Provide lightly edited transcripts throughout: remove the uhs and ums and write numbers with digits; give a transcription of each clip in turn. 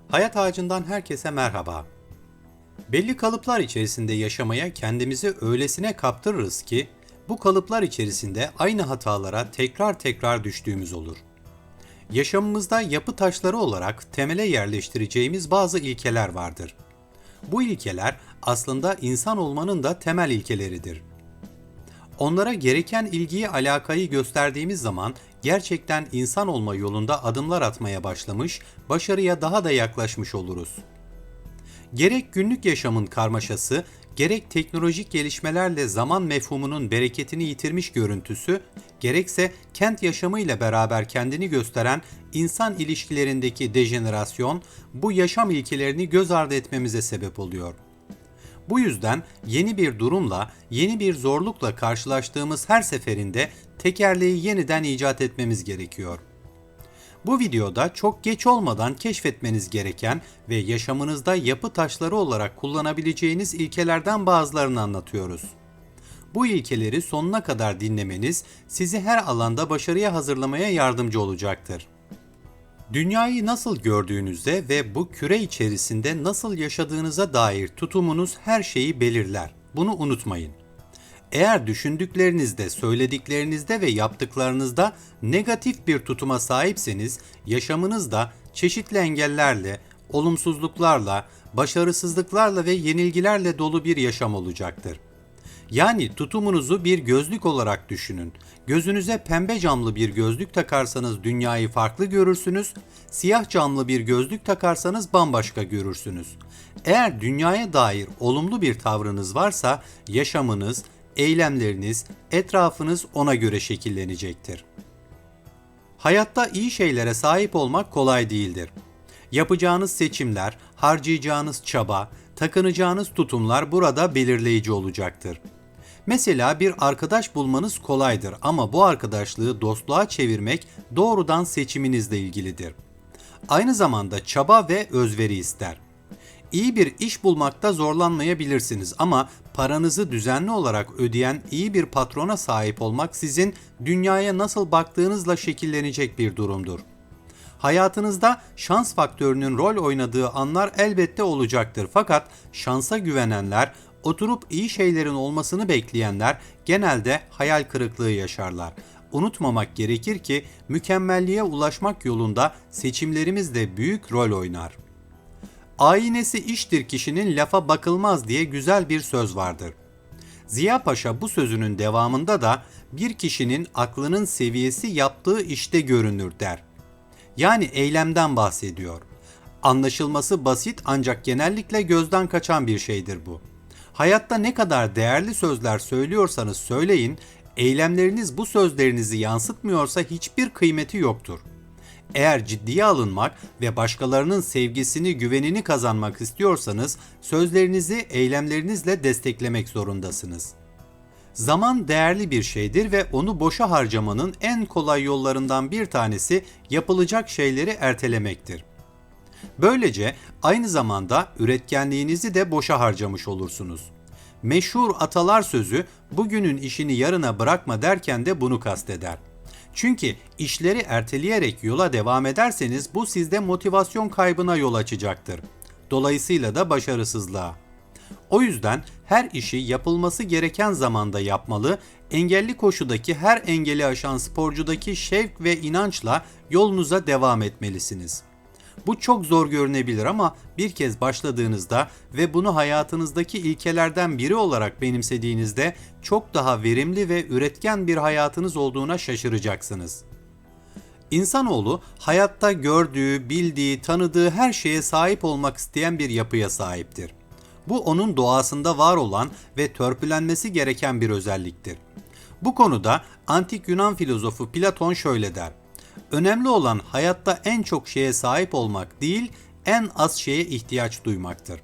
Hayat Ağacı'ndan herkese merhaba. Belli kalıplar içerisinde yaşamaya kendimizi öylesine kaptırırız ki bu kalıplar içerisinde aynı hatalara tekrar tekrar düştüğümüz olur. Yaşamımızda yapı taşları olarak temele yerleştireceğimiz bazı ilkeler vardır. Bu ilkeler aslında insan olmanın da temel ilkeleridir. Onlara gereken ilgiyi, alakayı gösterdiğimiz zaman gerçekten insan olma yolunda adımlar atmaya başlamış, başarıya daha da yaklaşmış oluruz. Gerek günlük yaşamın karmaşası, gerek teknolojik gelişmelerle zaman mefhumunun bereketini yitirmiş görüntüsü, gerekse kent yaşamıyla beraber kendini gösteren insan ilişkilerindeki dejenerasyon, bu yaşam ilkelerini göz ardı etmemize sebep oluyor. Bu yüzden yeni bir durumla, yeni bir zorlukla karşılaştığımız her seferinde tekerleği yeniden icat etmemiz gerekiyor. Bu videoda çok geç olmadan keşfetmeniz gereken ve yaşamınızda yapı taşları olarak kullanabileceğiniz ilkelerden bazılarını anlatıyoruz. Bu ilkeleri sonuna kadar dinlemeniz sizi her alanda başarıya hazırlamaya yardımcı olacaktır. Dünyayı nasıl gördüğünüzde ve bu küre içerisinde nasıl yaşadığınıza dair tutumunuz her şeyi belirler. Bunu unutmayın. Eğer düşündüklerinizde, söylediklerinizde ve yaptıklarınızda negatif bir tutuma sahipseniz, yaşamınız da çeşitli engellerle, olumsuzluklarla, başarısızlıklarla ve yenilgilerle dolu bir yaşam olacaktır. Yani tutumunuzu bir gözlük olarak düşünün. Gözünüze pembe camlı bir gözlük takarsanız dünyayı farklı görürsünüz, siyah camlı bir gözlük takarsanız bambaşka görürsünüz. Eğer dünyaya dair olumlu bir tavrınız varsa yaşamınız, eylemleriniz, etrafınız ona göre şekillenecektir. Hayatta iyi şeylere sahip olmak kolay değildir. Yapacağınız seçimler, harcayacağınız çaba, takınacağınız tutumlar burada belirleyici olacaktır. Mesela bir arkadaş bulmanız kolaydır ama bu arkadaşlığı dostluğa çevirmek doğrudan seçiminizle ilgilidir. Aynı zamanda çaba ve özveri ister. İyi bir iş bulmakta zorlanmayabilirsiniz ama paranızı düzenli olarak ödeyen iyi bir patrona sahip olmak sizin dünyaya nasıl baktığınızla şekillenecek bir durumdur. Hayatınızda şans faktörünün rol oynadığı anlar elbette olacaktır fakat şansa güvenenler, oturup iyi şeylerin olmasını bekleyenler genelde hayal kırıklığı yaşarlar. Unutmamak gerekir ki mükemmelliğe ulaşmak yolunda seçimlerimiz de büyük rol oynar. Aynesi iştir kişinin lafa bakılmaz diye güzel bir söz vardır. Ziya Paşa bu sözünün devamında da bir kişinin aklının seviyesi yaptığı işte görünür der. Yani eylemden bahsediyor. Anlaşılması basit ancak genellikle gözden kaçan bir şeydir bu. Hayatta ne kadar değerli sözler söylüyorsanız söyleyin, eylemleriniz bu sözlerinizi yansıtmıyorsa hiçbir kıymeti yoktur. Eğer ciddiye alınmak ve başkalarının sevgisini, güvenini kazanmak istiyorsanız sözlerinizi eylemlerinizle desteklemek zorundasınız. Zaman değerli bir şeydir ve onu boşa harcamanın en kolay yollarından bir tanesi yapılacak şeyleri ertelemektir. Böylece aynı zamanda üretkenliğinizi de boşa harcamış olursunuz. Meşhur atalar sözü bugünün işini yarına bırakma derken de bunu kasteder. Çünkü işleri erteleyerek yola devam ederseniz bu sizde motivasyon kaybına yol açacaktır. Dolayısıyla da başarısızlığa. O yüzden her işi yapılması gereken zamanda yapmalı, engelli koşudaki her engeli aşan sporcudaki şevk ve inançla yolunuza devam etmelisiniz. Bu çok zor görünebilir ama bir kez başladığınızda ve bunu hayatınızdaki ilkelerden biri olarak benimsediğinizde çok daha verimli ve üretken bir hayatınız olduğuna şaşıracaksınız. İnsanoğlu hayatta gördüğü, bildiği, tanıdığı her şeye sahip olmak isteyen bir yapıya sahiptir. Bu onun doğasında var olan ve törpülenmesi gereken bir özelliktir. Bu konuda antik Yunan filozofu Platon şöyle der: önemli olan hayatta en çok şeye sahip olmak değil, en az şeye ihtiyaç duymaktır.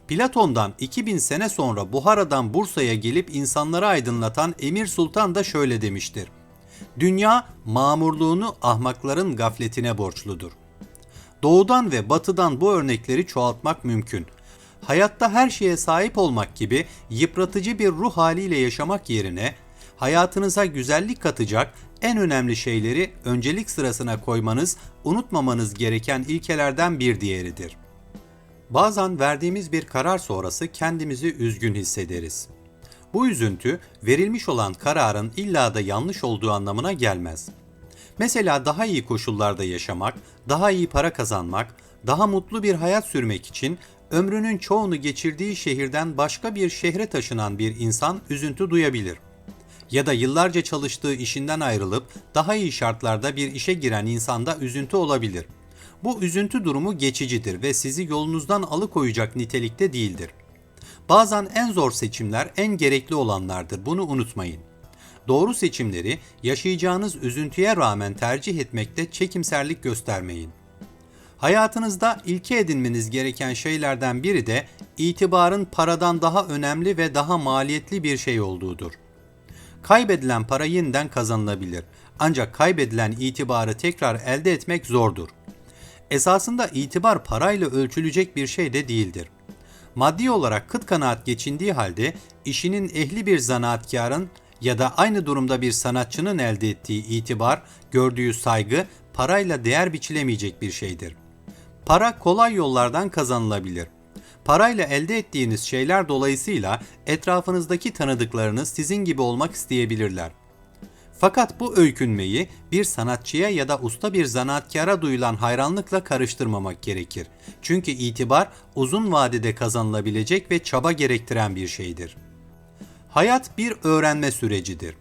Platon'dan 2000 sene sonra Buhara'dan Bursa'ya gelip insanları aydınlatan Emir Sultan da şöyle demiştir: dünya mamurluğunu ahmakların gafletine borçludur. Doğudan ve batıdan bu örnekleri çoğaltmak mümkün. Hayatta her şeye sahip olmak gibi yıpratıcı bir ruh haliyle yaşamak yerine hayatınıza güzellik katacak, en önemli şeyleri öncelik sırasına koymanız, unutmamanız gereken ilkelerden bir diğeridir. Bazen verdiğimiz bir karar sonrası kendimizi üzgün hissederiz. Bu üzüntü, verilmiş olan kararın illa da yanlış olduğu anlamına gelmez. Mesela daha iyi koşullarda yaşamak, daha iyi para kazanmak, daha mutlu bir hayat sürmek için ömrünün çoğunu geçirdiği şehirden başka bir şehre taşınan bir insan üzüntü duyabilir. Ya da yıllarca çalıştığı işinden ayrılıp daha iyi şartlarda bir işe giren insanda üzüntü olabilir. Bu üzüntü durumu geçicidir ve sizi yolunuzdan alıkoyacak nitelikte değildir. Bazen en zor seçimler en gerekli olanlardır, bunu unutmayın. Doğru seçimleri yaşayacağınız üzüntüye rağmen tercih etmekte çekimserlik göstermeyin. Hayatınızda ilke edinmeniz gereken şeylerden biri de itibarın paradan daha önemli ve daha maliyetli bir şey olduğudur. Kaybedilen para yeniden kazanılabilir. Ancak kaybedilen itibarı tekrar elde etmek zordur. Esasında itibar parayla ölçülecek bir şey de değildir. Maddi olarak kıt kanaat geçindiği halde işinin ehli bir zanaatkarın ya da aynı durumda bir sanatçının elde ettiği itibar, gördüğü saygı parayla değer biçilemeyecek bir şeydir. Para kolay yollardan kazanılabilir. Parayla elde ettiğiniz şeyler dolayısıyla etrafınızdaki tanıdıklarınız sizin gibi olmak isteyebilirler. Fakat bu öykünmeyi bir sanatçıya ya da usta bir zanaatkara duyulan hayranlıkla karıştırmamak gerekir. Çünkü itibar uzun vadede kazanılabilecek ve çaba gerektiren bir şeydir. Hayat bir öğrenme sürecidir.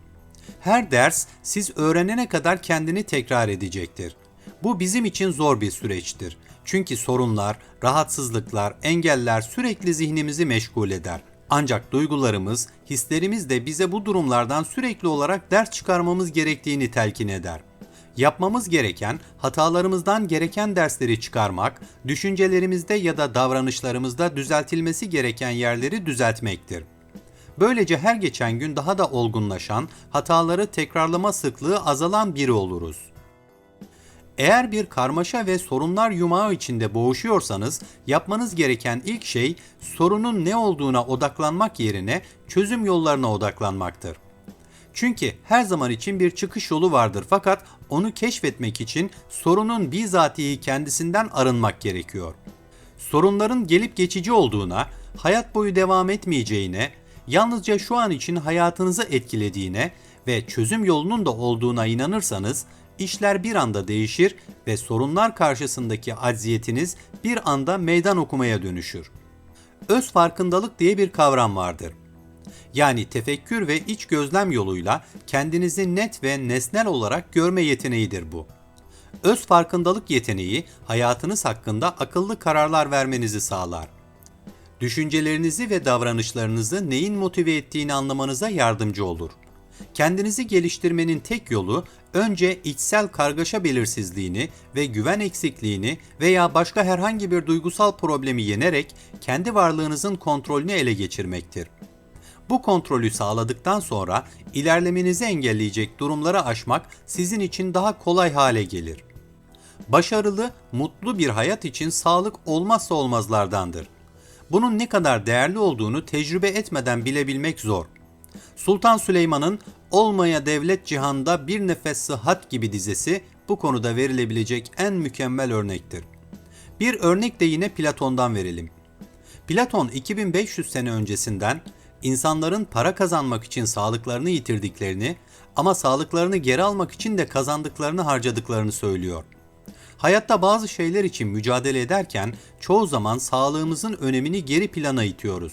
Her ders siz öğrenene kadar kendini tekrar edecektir. Bu bizim için zor bir süreçtir. Çünkü sorunlar, rahatsızlıklar, engeller sürekli zihnimizi meşgul eder. Ancak duygularımız, hislerimiz de bize bu durumlardan sürekli olarak ders çıkarmamız gerektiğini telkin eder. Yapmamız gereken, hatalarımızdan gereken dersleri çıkarmak, düşüncelerimizde ya da davranışlarımızda düzeltilmesi gereken yerleri düzeltmektir. Böylece her geçen gün daha da olgunlaşan, hataları tekrarlama sıklığı azalan biri oluruz. Eğer bir karmaşa ve sorunlar yumağı içinde boğuşuyorsanız, yapmanız gereken ilk şey sorunun ne olduğuna odaklanmak yerine çözüm yollarına odaklanmaktır. Çünkü her zaman için bir çıkış yolu vardır, fakat onu keşfetmek için sorunun bizatihi kendisinden arınmak gerekiyor. Sorunların gelip geçici olduğuna, hayat boyu devam etmeyeceğine, yalnızca şu an için hayatınızı etkilediğine ve çözüm yolunun da olduğuna inanırsanız, işler bir anda değişir ve sorunlar karşısındaki acziyetiniz bir anda meydan okumaya dönüşür. Öz farkındalık diye bir kavram vardır. Yani tefekkür ve iç gözlem yoluyla kendinizi net ve nesnel olarak görme yeteneğidir bu. Öz farkındalık yeteneği hayatınız hakkında akıllı kararlar vermenizi sağlar. Düşüncelerinizi ve davranışlarınızı neyin motive ettiğini anlamanıza yardımcı olur. Kendinizi geliştirmenin tek yolu önce içsel kargaşa belirsizliğini ve güven eksikliğini veya başka herhangi bir duygusal problemi yenerek kendi varlığınızın kontrolünü ele geçirmektir. Bu kontrolü sağladıktan sonra ilerlemenizi engelleyecek durumları aşmak sizin için daha kolay hale gelir. Başarılı, mutlu bir hayat için sağlık olmazsa olmazlardandır. Bunun ne kadar değerli olduğunu tecrübe etmeden bilebilmek zor. Sultan Süleyman'ın "Olmaya devlet cihanda bir nefes sıhhat" gibi dizesi bu konuda verilebilecek en mükemmel örnektir. Bir örnek de yine Platon'dan verelim. Platon 2500 sene öncesinden insanların para kazanmak için sağlıklarını yitirdiklerini ama sağlıklarını geri almak için de kazandıklarını harcadıklarını söylüyor. Hayatta bazı şeyler için mücadele ederken çoğu zaman sağlığımızın önemini geri plana itiyoruz.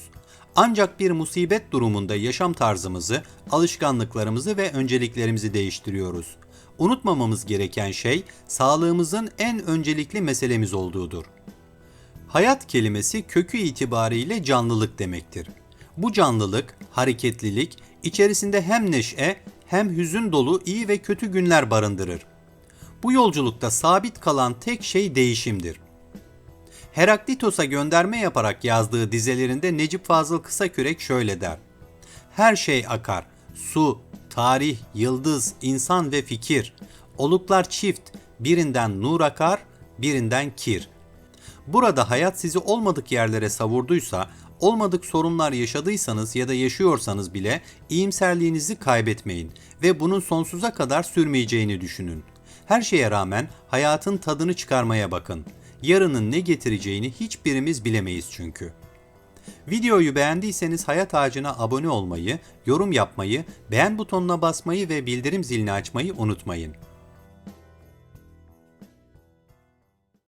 Ancak bir musibet durumunda yaşam tarzımızı, alışkanlıklarımızı ve önceliklerimizi değiştiriyoruz. Unutmamamız gereken şey sağlığımızın en öncelikli meselemiz olduğudur. Hayat kelimesi kökü itibariyle canlılık demektir. Bu canlılık, hareketlilik, içerisinde hem neşe hem hüzün dolu iyi ve kötü günler barındırır. Bu yolculukta sabit kalan tek şey değişimdir. Heraklitos'a gönderme yaparak yazdığı dizelerinde Necip Fazıl Kısakürek şöyle der: "Her şey akar, su, tarih, yıldız, insan ve fikir. Oluklar çift, birinden nur akar, birinden kir." Burada hayat sizi olmadık yerlere savurduysa, Olmadık sorunlar yaşadıysanız ya da yaşıyorsanız bile iyimserliğinizi kaybetmeyin ve bunun sonsuza kadar sürmeyeceğini düşünün. Her şeye rağmen hayatın tadını çıkarmaya bakın. Yarının ne getireceğini hiçbirimiz bilemeyiz çünkü. Videoyu beğendiyseniz Hayat Ağacı'na abone olmayı, yorum yapmayı, beğen butonuna basmayı ve bildirim zilini açmayı unutmayın.